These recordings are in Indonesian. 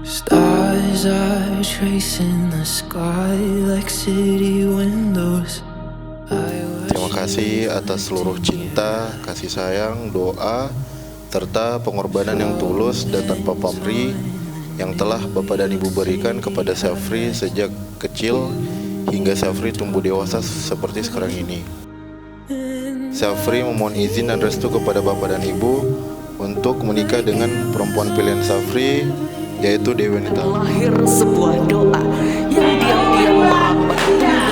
Stars are tracing the sky like city windows. Terima kasih atas seluruh cinta, kasih sayang, doa, serta pengorbanan yang tulus dan tanpa pamrih yang telah Bapak dan Ibu berikan kepada Syafri sejak kecil hingga Syafri tumbuh dewasa seperti sekarang ini. Syafri memohon izin dan restu kepada Bapak dan Ibu untuk menikah dengan perempuan pilihan Syafri, yaitu Dewi Wanita. Lahir sebuah doa yang diam-diam merambat tubuh.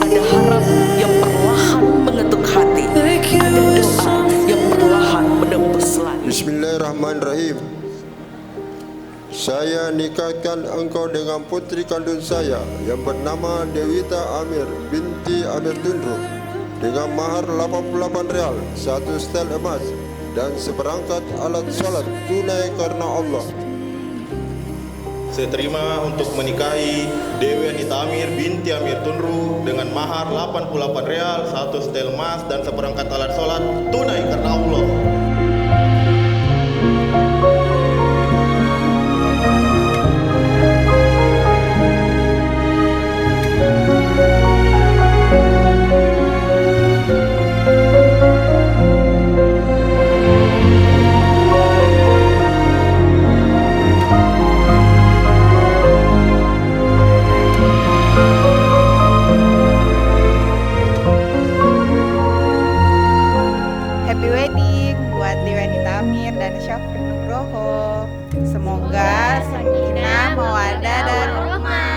Ada harap yang perlahan mengetuk hati. Ada doa yang perlahan menembus langit. Bismillahirrahmanirrahim. Saya nikahkan engkau dengan putri kandung saya yang bernama Dewita Amir binti Amir Tunru dengan mahar 88 rial, 1 setel emas dan seperangkat alat sholat tunai karena Allah. Saya terima untuk menikahi Dewi Wanita Amir binti Amir Tunru dengan mahar 88 rial, 1 setel emas dan seperangkat alat sholat tunai karena Allah. Happy wedding buat Dewi Wanita Amir dan Syafri Nugroho. Semoga sakinah, mawaddah dan rahmah